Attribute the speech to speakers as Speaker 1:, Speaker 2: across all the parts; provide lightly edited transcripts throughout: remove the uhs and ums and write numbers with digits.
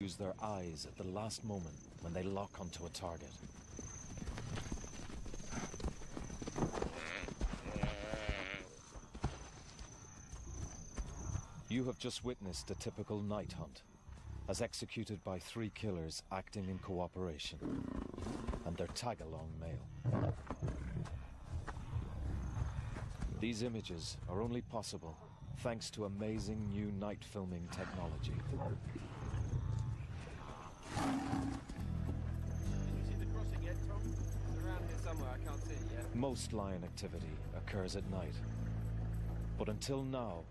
Speaker 1: use their eyes at the last moment when they lock onto a target. You have just witnessed a typical night hunt, as executed by 3 killers acting in cooperation, and their tag-along male. These images are only possible thanks to amazing new night filming technology.
Speaker 2: Can you see the crossing yet, Tom? It's around here somewhere, I can't see it yet.
Speaker 1: Most lion activity occurs at night, but until now,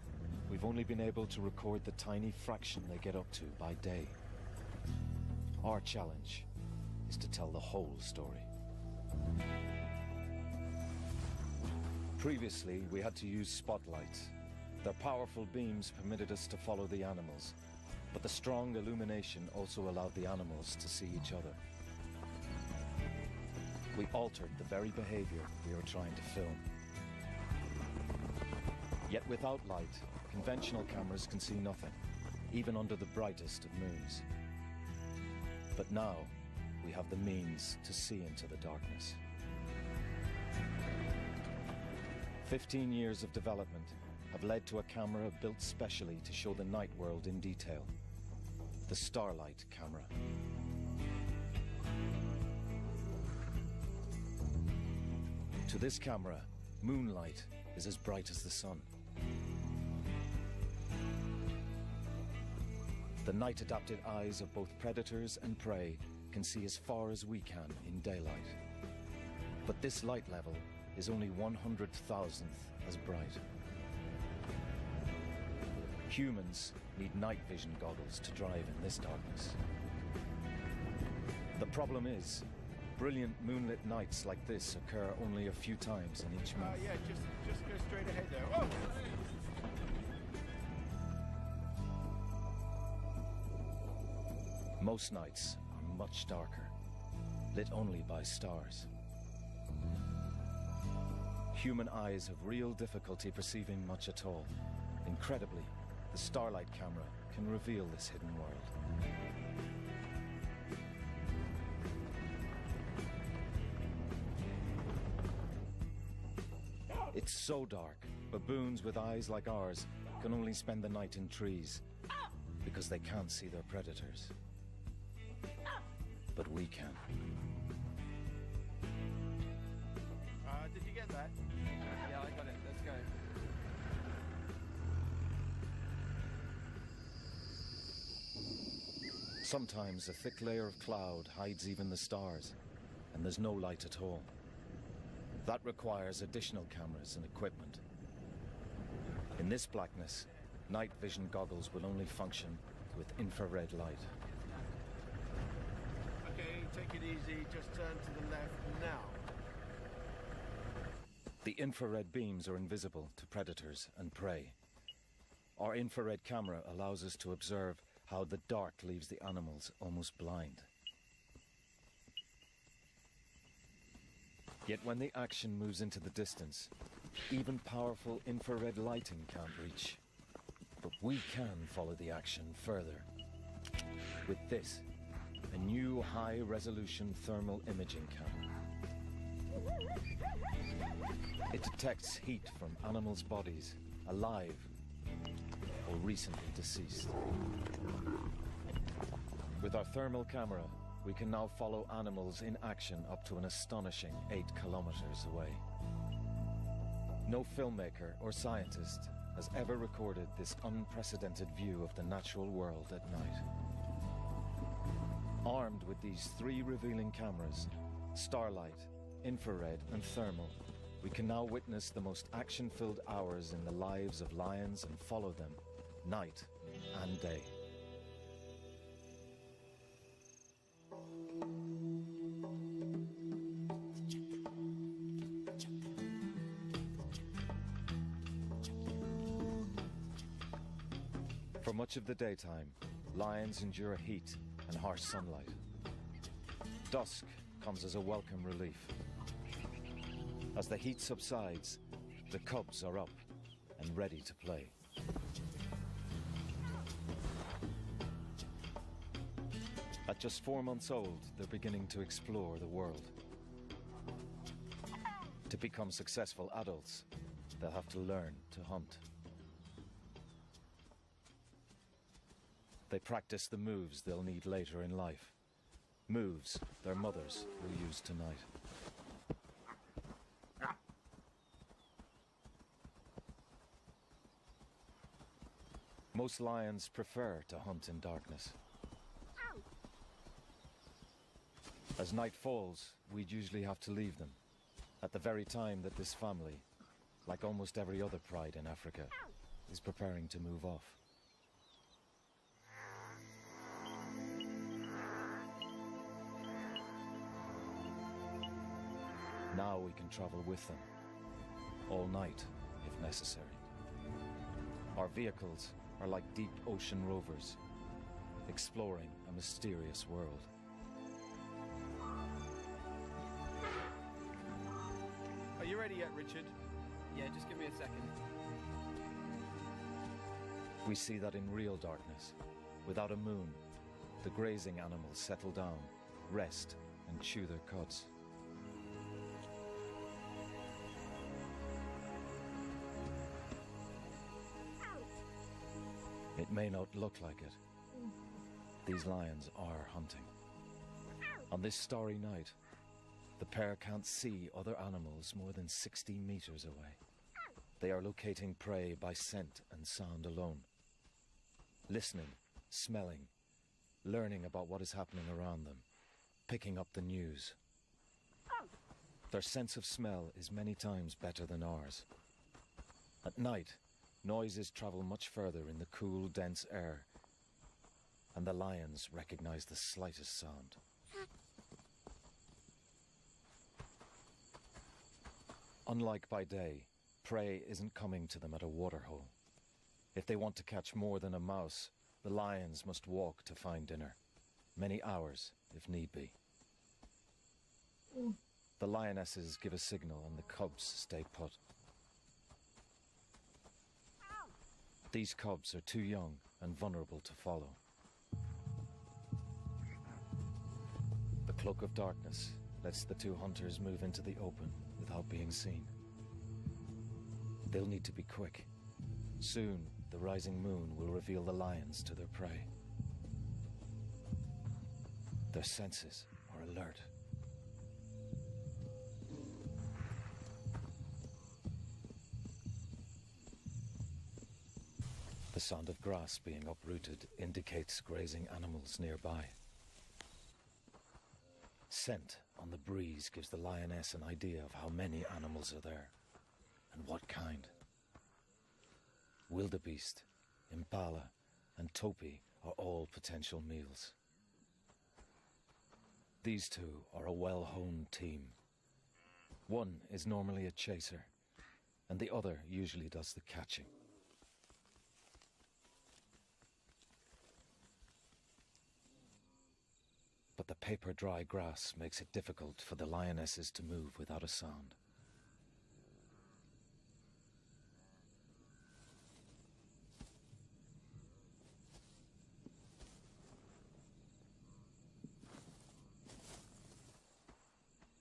Speaker 1: we've only been able to record the tiny fraction they get up to by day. Our challenge is to tell the whole story. Previously, we had to use spotlights. Their powerful beams permitted us to follow the animals, but the strong illumination also allowed the animals to see each other. We altered the very behavior we were trying to film. Yet without light, conventional cameras can see nothing, even under the brightest of moons. But now, we have the means to see into the darkness. 15 years of development have led to a camera built specially to show the night world in detail. The Starlight camera. To this camera, moonlight is as bright as the sun. The night-adapted eyes of both predators and prey can see as far as we can in daylight. But this light level is only 100,000th as bright. Humans need night vision goggles to drive in this darkness. The problem is, brilliant moonlit nights like this occur only a few times in each month.
Speaker 2: Yeah, just go straight ahead there. Oh!
Speaker 1: Most nights are much darker, lit only by stars. Human eyes have real difficulty perceiving much at all. Incredibly, the Starlight camera can reveal this hidden world. It's so dark, baboons with eyes like ours can only spend the night in trees because they can't see their predators. But we can.
Speaker 2: Did you get that? Yeah, I got it. Let's go.
Speaker 1: Sometimes a thick layer of cloud hides even the stars, and there's no light at all. That requires additional cameras and equipment. In this blackness, night vision goggles will only function with infrared light.
Speaker 2: Okay, take it easy. Just turn to the left now.
Speaker 1: The infrared beams are invisible to predators and prey. Our infrared camera allows us to observe how the dark leaves the animals almost blind. Yet when the action moves into the distance, even powerful infrared lighting can't reach. But we can follow the action further. With this, a new high-resolution thermal imaging camera. It detects heat from animals' bodies, alive or recently deceased. With our thermal camera, we can now follow animals in action up to an astonishing 8 kilometers away. No filmmaker or scientist has ever recorded this unprecedented view of the natural world at night. Armed with these 3 revealing cameras, Starlight, infrared and thermal, we can now witness the most action-filled hours in the lives of lions and follow them, night and day. For much of the daytime, lions endure heat and harsh sunlight. Dusk comes as a welcome relief. As the heat subsides, the cubs are up and ready to play. At just 4 months old, they're beginning to explore the world. To become successful adults, they'll have to learn to hunt. They practice the moves they'll need later in life. Moves their mothers will use tonight. Most lions prefer to hunt in darkness. As night falls, we'd usually have to leave them, at the very time that this family, like almost every other pride in Africa, is preparing to move off. Now we can travel with them, all night, if necessary. Our vehicles are like deep ocean rovers, exploring a mysterious world.
Speaker 2: Are you ready yet, Richard?
Speaker 3: Yeah, just give me a second.
Speaker 1: We see that in real darkness, without a moon, the grazing animals settle down, rest, and chew their cuds. It may not look like it. These lions are hunting. On this starry night, the pair can't see other animals more than 60 meters away. They are locating prey by scent and sound alone. Listening, smelling, learning about what is happening around them, picking up the news. Their sense of smell is many times better than ours. At night, noises travel much further in the cool, dense air, and the lions recognize the slightest sound. Unlike by day, prey isn't coming to them at a waterhole. If they want to catch more than a mouse, the lions must walk to find dinner, many hours if need be. The lionesses give a signal and the cubs stay put. These cubs are too young and vulnerable to follow. The cloak of darkness lets the two hunters move into the open without being seen. They'll need to be quick. Soon, the rising moon will reveal the lions to their prey. Their senses are alert. The sound of grass being uprooted indicates grazing animals nearby. Scent on the breeze gives the lioness an idea of how many animals are there, and what kind. Wildebeest, impala, and topi are all potential meals. These two are a well-honed team. One is normally a chaser, and the other usually does the catching. But the paper-dry grass makes it difficult for the lionesses to move without a sound.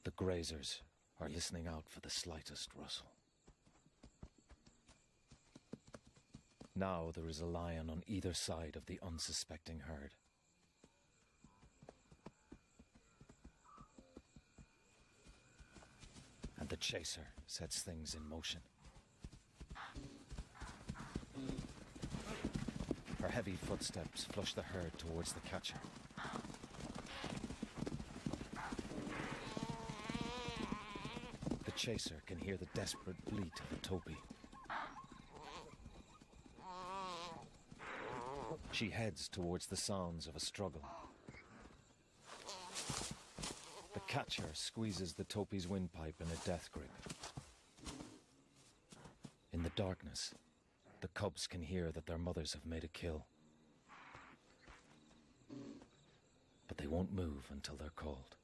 Speaker 1: The grazers are listening out for the slightest rustle. Now there is a lion on either side of the unsuspecting herd. And the chaser sets things in motion. Her heavy footsteps flush the herd towards the catcher. The chaser can hear the desperate bleat of a topi. She heads towards the sounds of a struggle. The catcher squeezes the topi's windpipe in a death grip. In the darkness, the cubs can hear that their mothers have made a kill. But they won't move until they're called.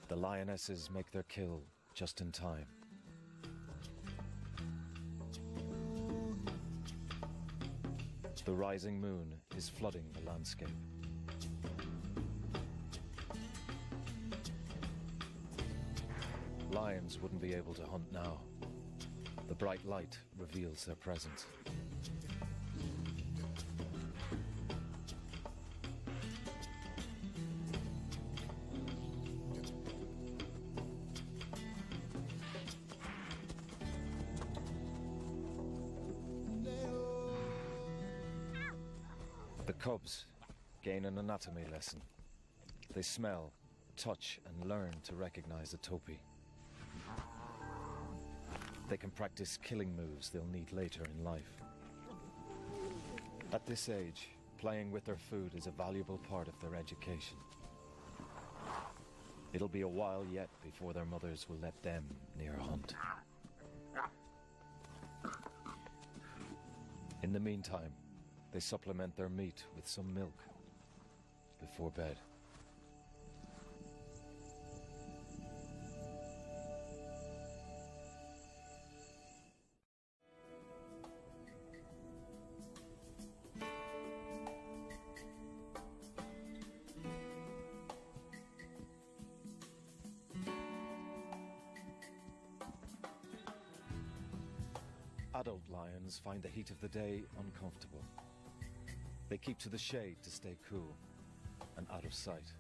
Speaker 1: The lionesses make their kill just in time. The rising moon is flooding the landscape. Lions wouldn't be able to hunt now. The bright light reveals their presence. The cubs gain an anatomy lesson. They smell, touch, and learn to recognize a topi. They can practice killing moves they'll need later in life. At this age, playing with their food is a valuable part of their education. It'll be a while yet before their mothers will let them near a hunt. In the meantime, they supplement their meat with some milk before bed. Adult lions find the heat of the day uncomfortable. They keep to the shade to stay cool and out of sight.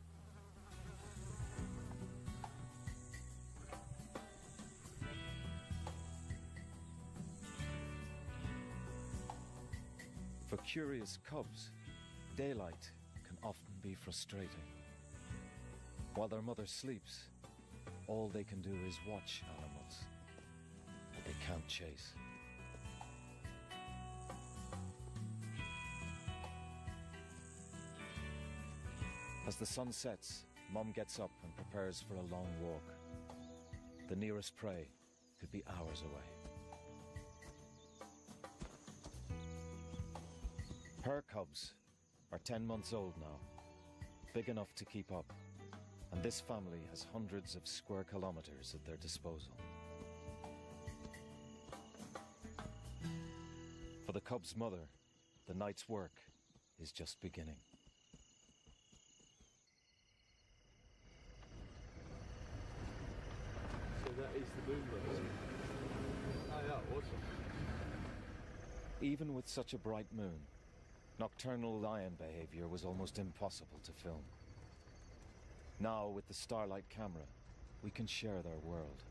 Speaker 1: For curious cubs, daylight can often be frustrating. While their mother sleeps, all they can do is watch animals that they can't chase. As the sun sets, Mom gets up and prepares for a long walk. The nearest prey could be hours away. Her cubs are 10 months old now, big enough to keep up, and this family has hundreds of square kilometers at their disposal. For the cub's mother, the night's work is just beginning.
Speaker 2: That is the moonbird. Oh yeah, awesome.
Speaker 1: Even with such a bright moon, nocturnal lion behavior was almost impossible to film. Now, with the Starlight camera, we can share their world.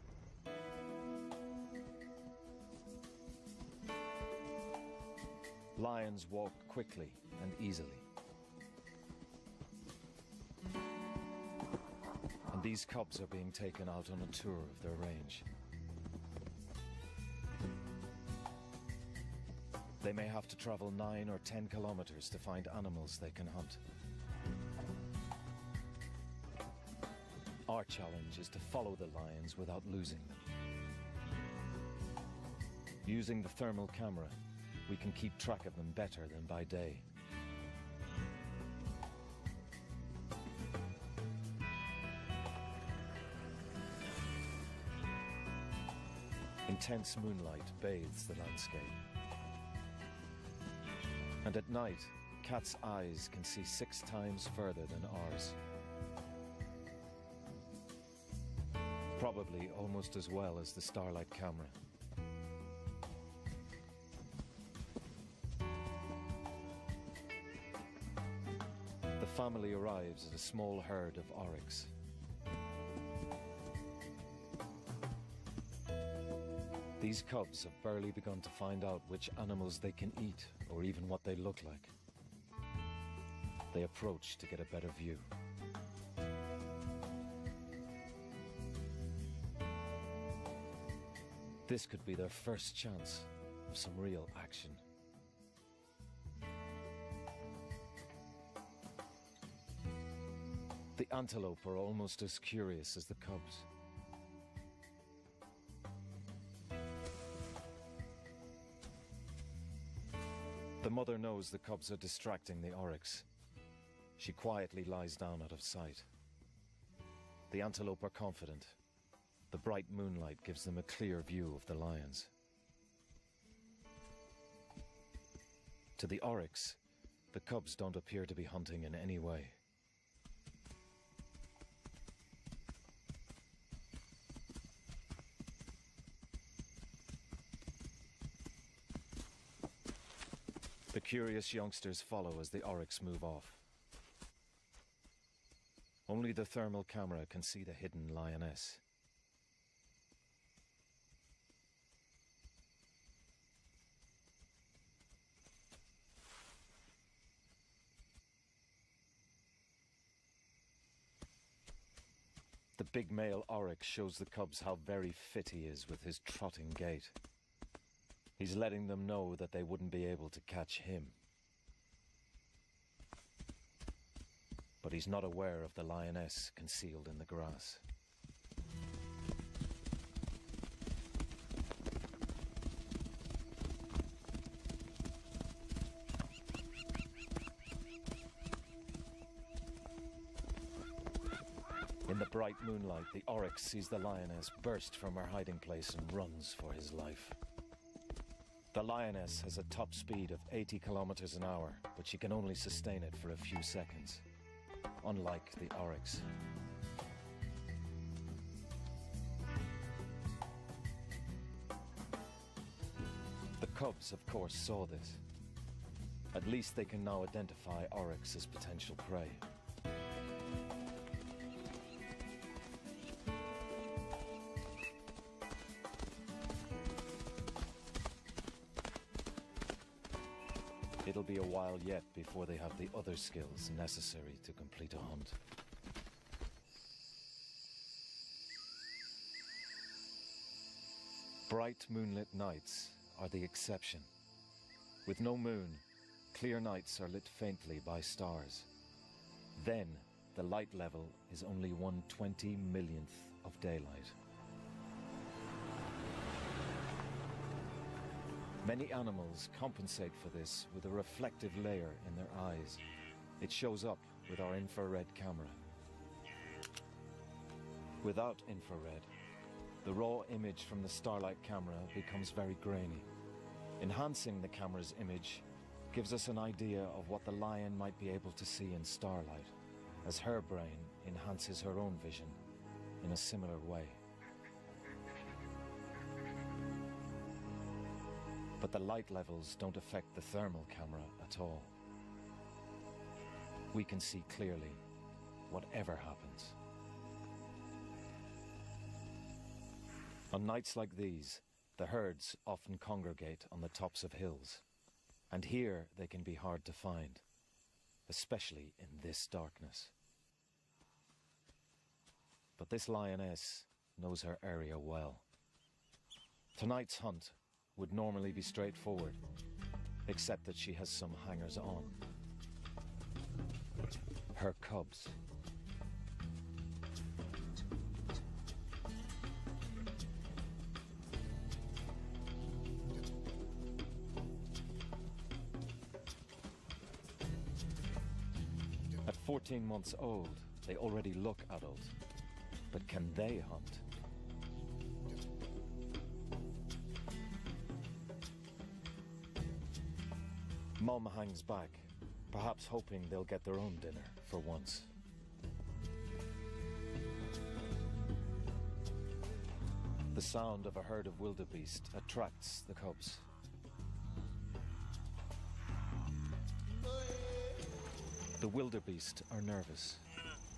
Speaker 1: Lions walk quickly and easily. And these cubs are being taken out on a tour of their range. They may have to travel 9 or 10 kilometers to find animals they can hunt. Our challenge is to follow the lions without losing them. Using the thermal camera, we can keep track of them better than by day. Intense moonlight bathes the landscape. And at night, cats' eyes can see 6 times further than ours. Probably almost as well as the Starlight camera. The family arrives at a small herd of oryx. These cubs have barely begun to find out which animals they can eat or even what they look like. They approach to get a better view. This could be their first chance of some real action. The antelope are almost as curious as the cubs. The mother knows the cubs are distracting the oryx. She quietly lies down out of sight. The antelope are confident. The bright moonlight gives them a clear view of the lions. To the oryx, the cubs don't appear to be hunting in any way. The curious youngsters follow as the oryx move off. Only the thermal camera can see the hidden lioness. The big male oryx shows the cubs how very fit he is with his trotting gait. He's letting them know that they wouldn't be able to catch him. But he's not aware of the lioness concealed in the grass. In the bright moonlight, the oryx sees the lioness burst from her hiding place and runs for his life. The lioness has a top speed of 80 kilometers an hour, but she can only sustain it for a few seconds, unlike the oryx. The cubs, of course, saw this. At least they can now identify oryx as potential prey. It'll be a while yet before they have the other skills necessary to complete a hunt. Bright moonlit nights are the exception. With no moon, clear nights are lit faintly by stars. Then, the light level is only 1/20,000,000th of daylight. Many animals compensate for this with a reflective layer in their eyes. It shows up with our infrared camera. Without infrared, the raw image from the starlight camera becomes very grainy. Enhancing the camera's image gives us an idea of what the lion might be able to see in starlight, as her brain enhances her own vision in a similar way. But the light levels don't affect the thermal camera at all. We can see clearly whatever happens. On nights like these, the herds often congregate on the tops of hills, and here they can be hard to find, especially in this darkness. But this lioness knows her area well. Tonight's hunt would normally be straightforward, except that she has some hangers-on. Her cubs. At 14 months old, they already look adult. But can they hunt? Mom hangs back, perhaps hoping they'll get their own dinner for once. The sound of a herd of wildebeest attracts the cubs. The wildebeest are nervous.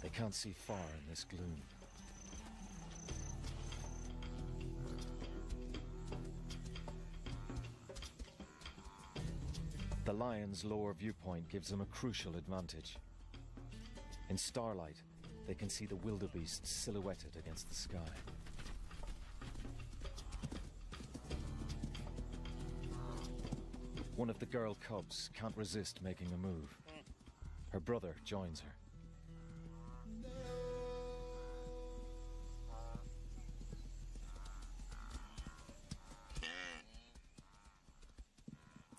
Speaker 1: They can't see far in this gloom. The lion's lower viewpoint gives them a crucial advantage. In starlight, they can see the wildebeest silhouetted against the sky. One of the girl cubs can't resist making a move. Her brother joins her.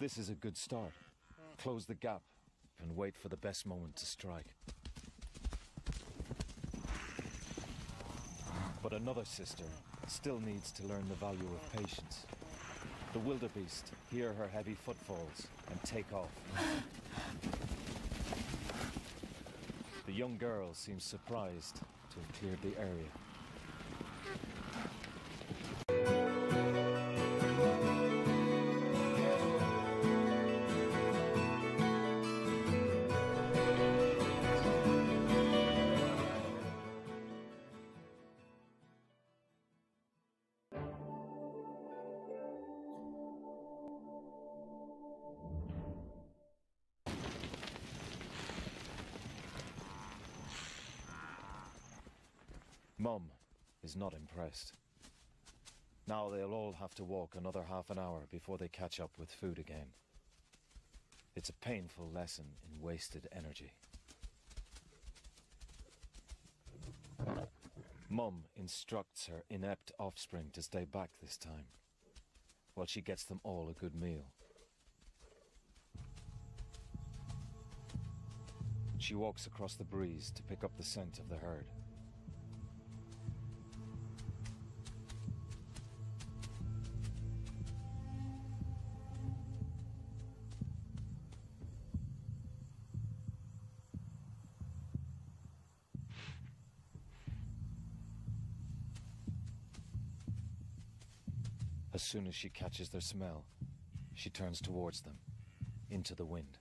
Speaker 1: This is a good start. Close the gap and wait for the best moment to strike. But another sister still needs to learn the value of patience. The wildebeest hear her heavy footfalls and take off. The young girl seems surprised to have cleared the area. Mum is not impressed. Now they'll all have to walk another half an hour before they catch up with food again. It's a painful lesson in wasted energy. Mum instructs her inept offspring to stay back this time, while she gets them all a good meal. She walks across the breeze to pick up the scent of the herd. As soon as she catches their smell, she turns towards them, into the wind.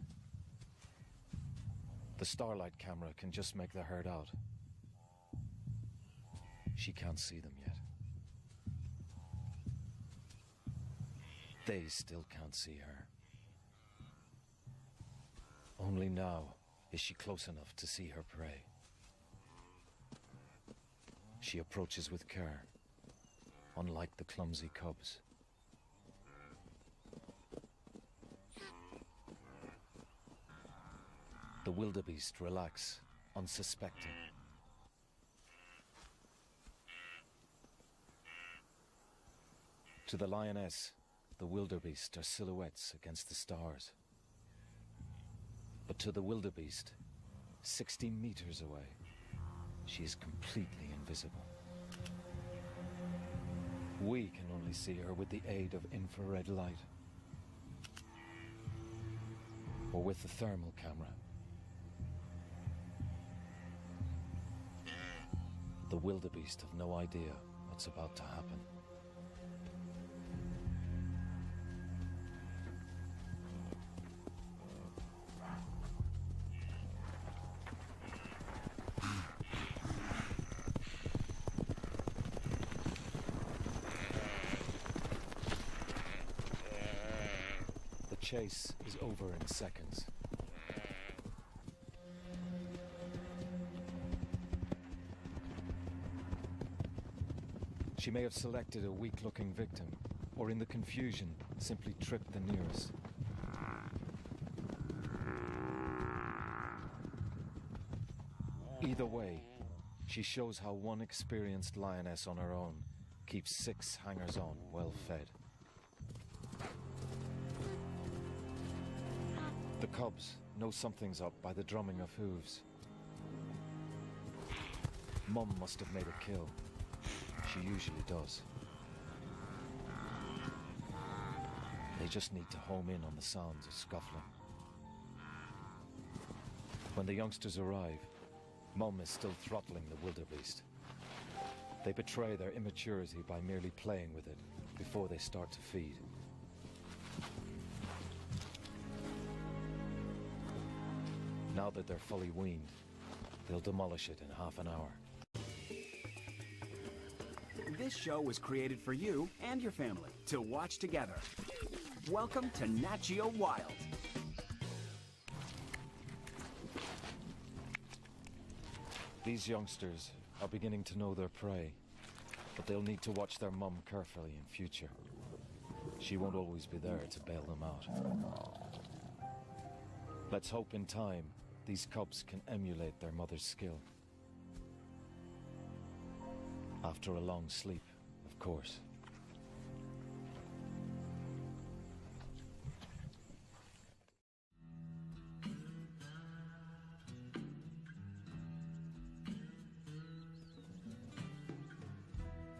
Speaker 1: The starlight camera can just make the herd out. She can't see them yet. They still can't see her. Only now is she close enough to see her prey. She approaches with care, unlike the clumsy cubs. The wildebeest relax, unsuspecting. To the lioness, the wildebeest are silhouettes against the stars. But to the wildebeest, 60 meters away, she is completely invisible. We can only see her with the aid of infrared light, or with the thermal camera. The wildebeest have no idea what's about to happen. The chase is over in seconds. She may have selected a weak-looking victim, or in the confusion, simply tripped the nearest. Either way, she shows how one experienced lioness on her own keeps 6 hangers-on well fed. The cubs know something's up by the drumming of hooves. Mum must have made a kill. She usually does. They just need to home in on the sounds of scuffling. When the youngsters arrive, Mum is still throttling the wildebeest. They betray their immaturity by merely playing with it before they start to feed. Now that they're fully weaned, they'll demolish it in half an hour.
Speaker 4: This show was created for you and your family to watch together. Welcome to Nat Geo Wild.
Speaker 1: These youngsters are beginning to know their prey, but they'll need to watch their mum carefully in future. She won't always be there to bail them out. Let's hope in time these cubs can emulate their mother's skill. After a long sleep, of course.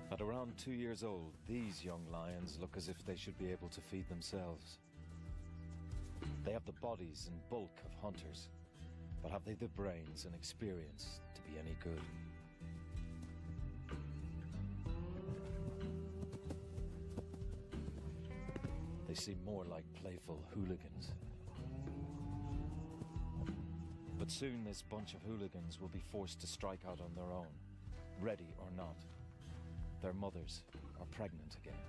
Speaker 1: At around 2 years old, these young lions look as if they should be able to feed themselves. They have the bodies and bulk of hunters, but have they the brains and experience to be any good? They seem more like playful hooligans. But soon this bunch of hooligans will be forced to strike out on their own, ready or not. Their mothers are pregnant again.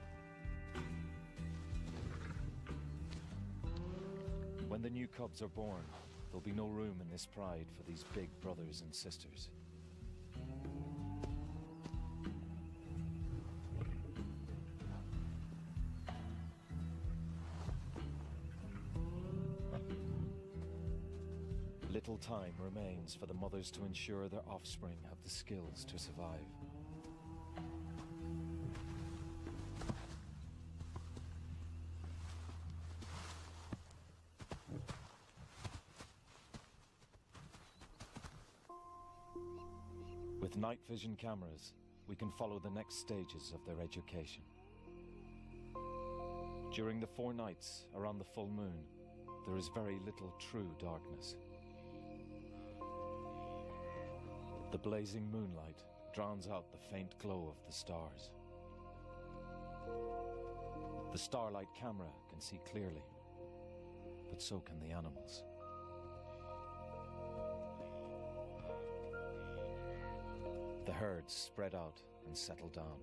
Speaker 1: When the new cubs are born, there'll be no room in this pride for these big brothers and sisters. Little time remains for the mothers to ensure their offspring have the skills to survive. With night vision cameras, we can follow the next stages of their education. During the 4 nights around the full moon, there is very little true darkness. The blazing moonlight drowns out the faint glow of the stars. The starlight camera can see clearly, but so can the animals. The herds spread out and settle down.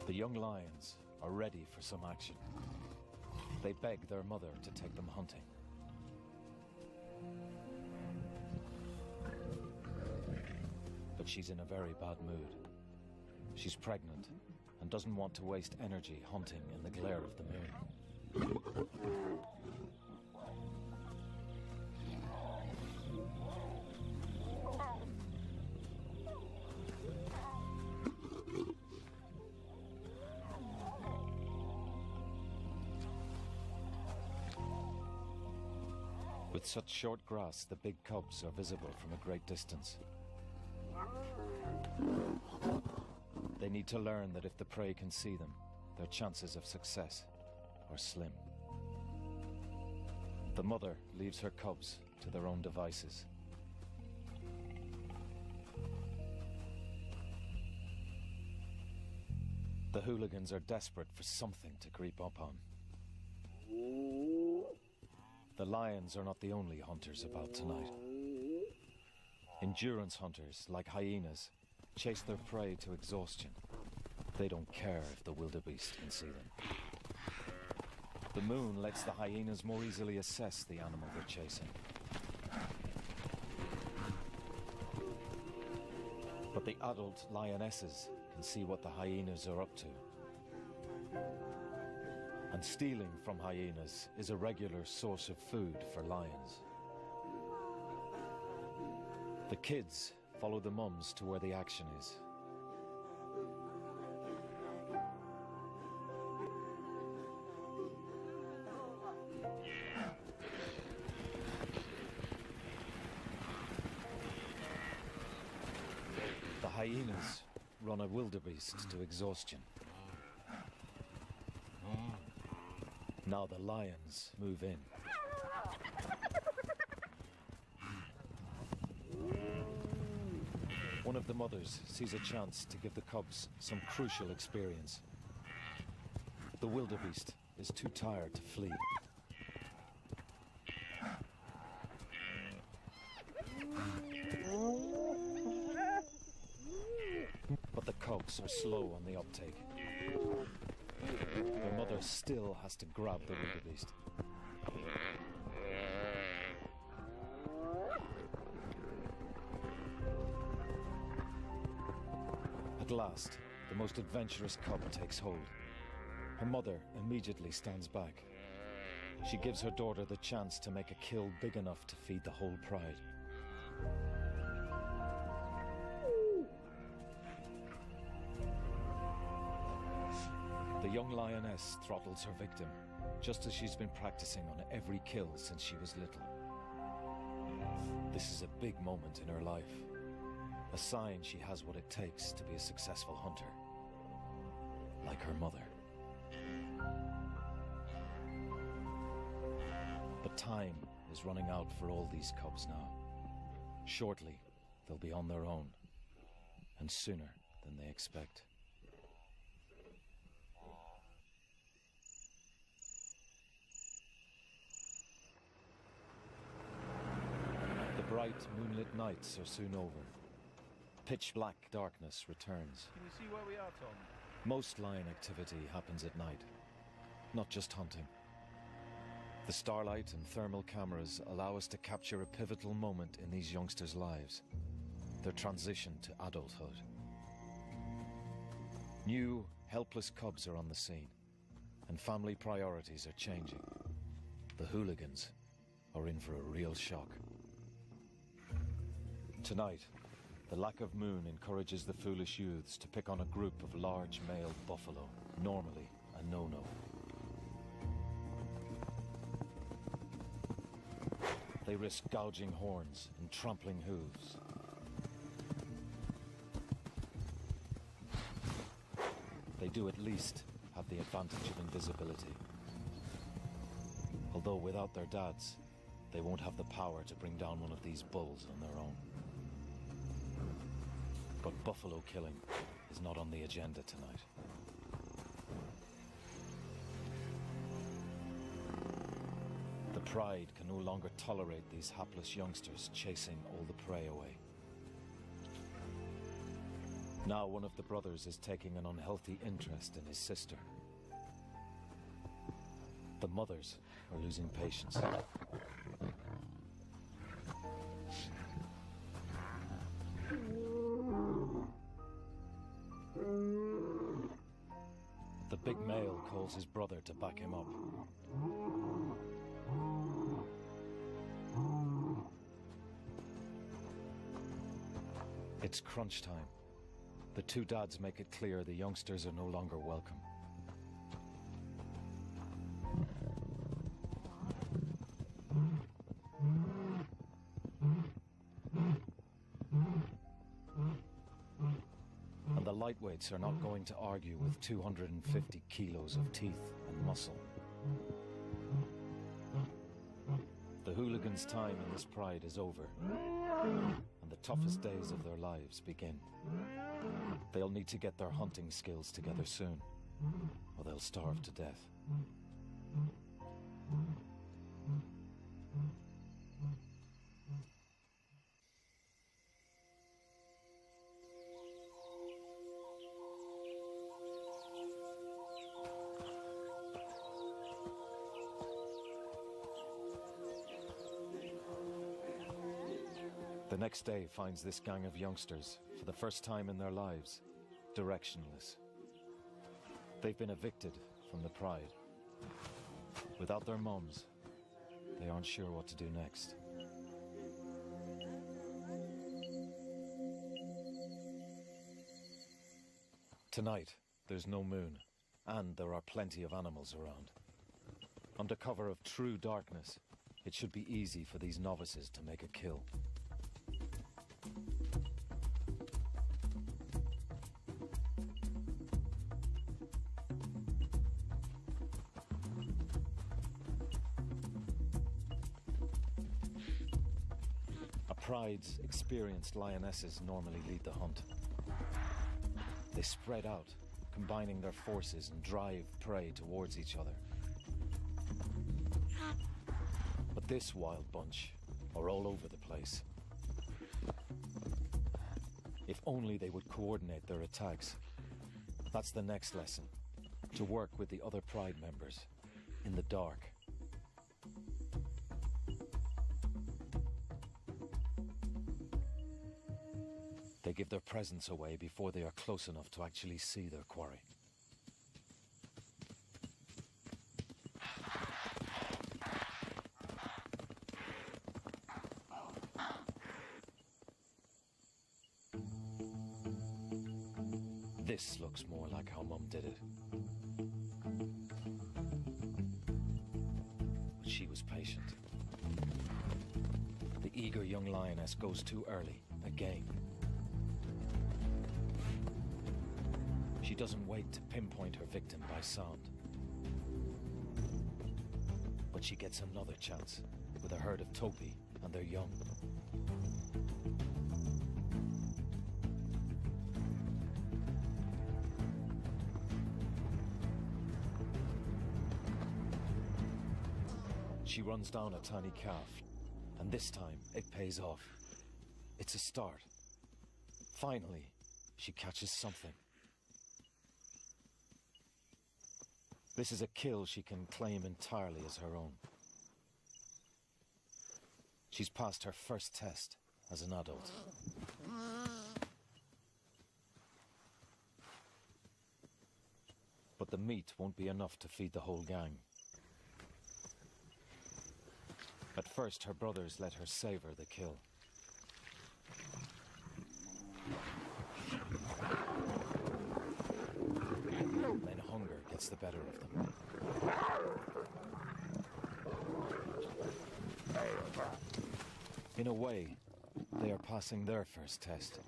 Speaker 1: The young lions are ready for some action. They beg their mother to take them hunting. But she's in a very bad mood. She's pregnant and doesn't want to waste energy hunting in the glare of the moon. With such short grass, the big cubs are visible from a great distance. They need to learn that if the prey can see them, their chances of success are slim. The mother leaves her cubs to their own devices. The hooligans are desperate for something to creep up on. The lions are not the only hunters about tonight. Endurance hunters, like hyenas, chase their prey to exhaustion. They don't care if the wildebeest can see them. The moon lets the hyenas more easily assess the animal they're chasing. But the adult lionesses can see what the hyenas are up to. And stealing from hyenas is a regular source of food for lions. The kids follow the mums to where the action is. The hyenas run a wildebeest to exhaustion. Now the lions move in. One of the mothers sees a chance to give the cubs some crucial experience. The wildebeest is too tired to flee. But the cubs are slow on the uptake. Their mother still has to grab the wildebeest. At last, the most adventurous cub takes hold. Her mother immediately stands back. She gives her daughter the chance to make a kill big enough to feed the whole pride. The young lioness throttles her victim just as she's been practicing on every kill since she was little. This is a big moment in her life, a sign she has what it takes to be a successful hunter, like her mother. But time is running out for all these cubs now. Shortly, they'll be on their own, and sooner than they expect. The bright moonlit nights are soon over. Pitch black darkness returns.
Speaker 2: Can you see where we are, Tom?
Speaker 1: Most lion activity happens at night, not just hunting. The starlight and thermal cameras allow us to capture a pivotal moment in these youngsters' lives, their transition to adulthood. New, helpless cubs are on the scene, and family priorities are changing. The hooligans are in for a real shock. Tonight, the lack of moon encourages the foolish youths to pick on a group of large male buffalo, normally a no-no. They risk gouging horns and trampling hooves. They do at least have the advantage of invisibility. Although without their dads, they won't have the power to bring down one of these bulls on their own. But buffalo killing is not on the agenda tonight. The pride can no longer tolerate these hapless youngsters chasing all the prey away. Now one of the brothers is taking an unhealthy interest in his sister. The mothers are losing patience. The big male calls his brother to back him up. It's crunch time. The two dads make it clear the youngsters are no longer welcome. And the lightweights are not going to argue with 250 kilos of teeth and muscle. The hooligans' time in this pride is over, and the toughest days of their lives begin. They'll need to get their hunting skills together soon, or they'll starve to death. The next day finds this gang of youngsters, for the first time in their lives, directionless. They've been evicted from the pride. Without their mums, they aren't sure what to do next. Tonight, there's no moon, and there are plenty of animals around. Under cover of true darkness, it should be easy for these novices to make a kill. Pride's experienced lionesses normally lead the hunt. They spread out, combining their forces and drive prey towards each other. But this wild bunch are all over the place. If only they would coordinate their attacks. That's the next lesson, to work with the other Pride members in the dark. They give their presence away before they are close enough to actually see their quarry. This looks more like how Mum did it. was patient. The eager young lioness goes too early, again. She doesn't wait to pinpoint her victim by sound. But she gets another chance with a herd of topi and their young. She runs down a tiny calf, and this time it pays off. It's a start. Finally, she catches something. This is a kill she can claim entirely as her own. She's passed her first test as an adult. But the meat won't be enough to feed the whole gang. At first, her brothers let her savor the kill. Then hunger gets the better of them. In a way, they are passing their first test,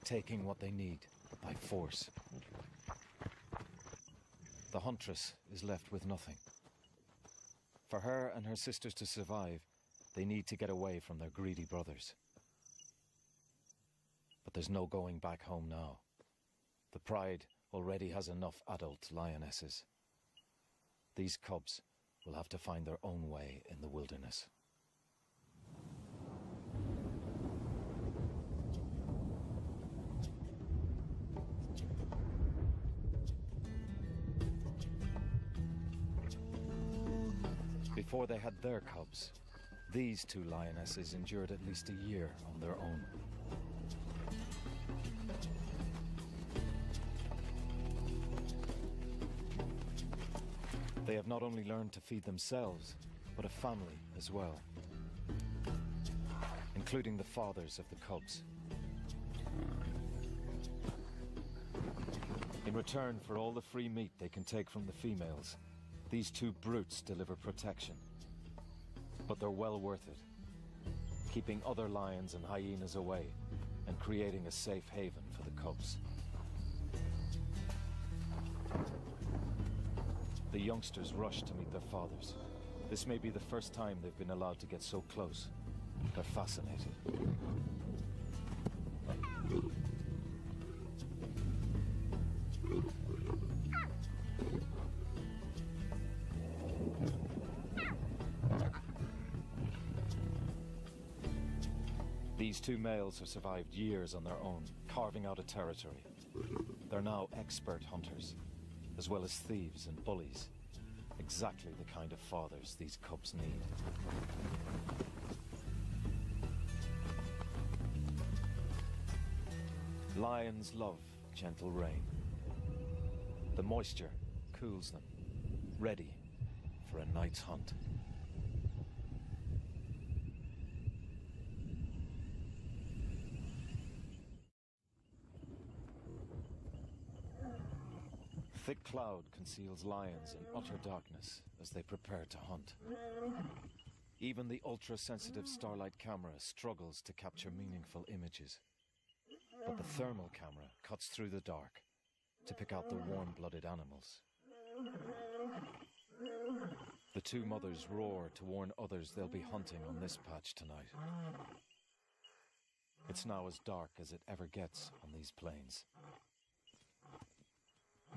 Speaker 1: taking what they need by force. The huntress is left with nothing. For her and her sisters to survive, they need to get away from their greedy brothers. But there's no going back home now. The pride already has enough adult lionesses. These cubs will have to find their own way in the wilderness. Before they had their cubs, these two lionesses endured at least a year on their own. They have not only learned to feed themselves, but a family as well, including the fathers of the cubs. In return for all the free meat they can take from the females, these two brutes deliver protection. But they're well worth it, keeping other lions and hyenas away and creating a safe haven for the cubs. The youngsters rush to meet their fathers. This may be the first time they've been allowed to get so close. They're fascinated. These two males have survived years on their own, carving out a territory. They're now expert hunters, as well as thieves and bullies. Exactly the kind of fathers these cubs need. Lions love gentle rain. The moisture cools them, ready for a night's hunt. Thick cloud conceals lions in utter darkness as they prepare to hunt. Even the ultra-sensitive starlight camera struggles to capture meaningful images. But the thermal camera cuts through the dark to pick out the warm-blooded animals. The two mothers roar to warn others they'll be hunting on this patch tonight. It's now as dark as it ever gets on these plains.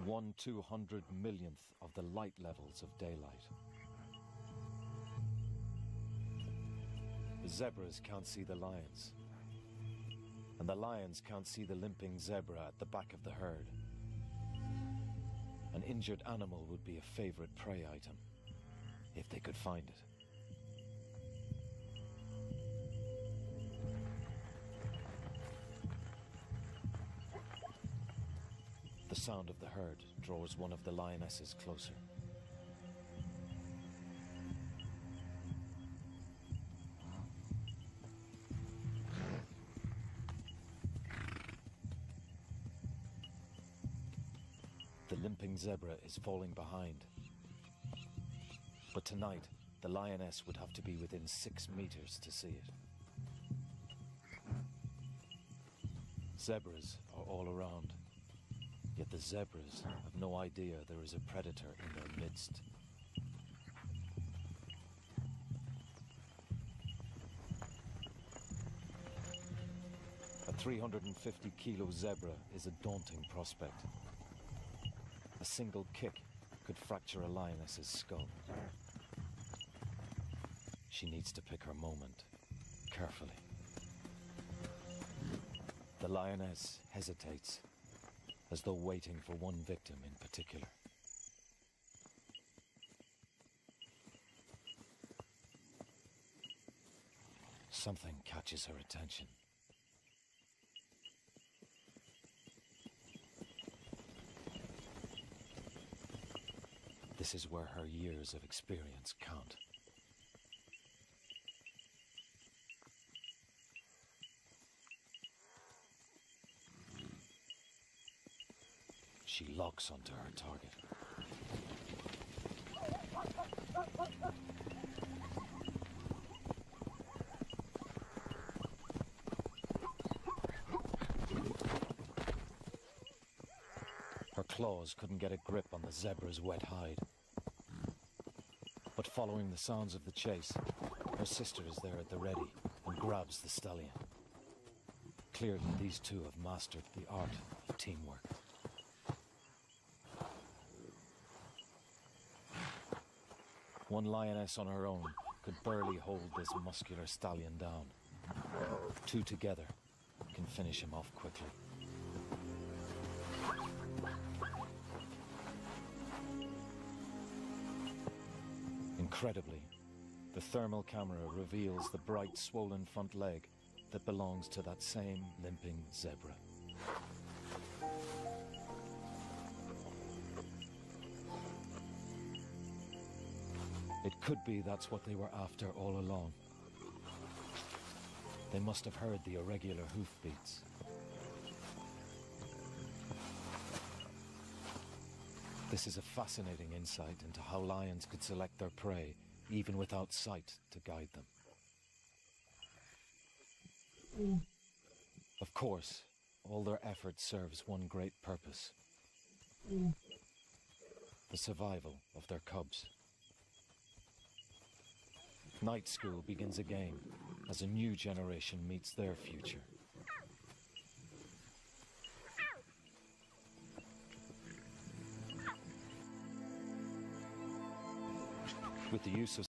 Speaker 1: 1/200,000,000th of the light levels of daylight. The zebras can't see the lions, and the lions can't see the limping zebra at the back of the herd. An injured animal would be a favorite prey item, if they could find it. The sound of the herd draws one of the lionesses closer. The limping zebra is falling behind. But tonight, The lioness would have to be within 6 meters to see it. Zebras are all around, yet the zebras have no idea there is a predator in their midst. A 350-kilo zebra is a daunting prospect. A single kick could fracture a lioness's skull. She needs to pick her moment, carefully. The lioness hesitates, as though waiting for one victim in particular. Something catches her attention. This is where her years of experience count. She locks onto her target. Her claws couldn't get a grip on the zebra's wet hide. But following the sounds of the chase, her sister is there at the ready and grabs the stallion. Clearly, these two have mastered the art of teamwork. One lioness on her own could barely hold this muscular stallion down. Two together can finish him off quickly. Incredibly, the thermal camera reveals the bright, swollen front leg that belongs to that same limping zebra. It could be that's what they were after all along. They must have heard the irregular hoofbeats. This is a fascinating insight into how lions could select their prey, even without sight to guide them. Of course, all their effort serves one great purpose: the survival of their cubs. Night school begins again as a new generation meets their future. With the use of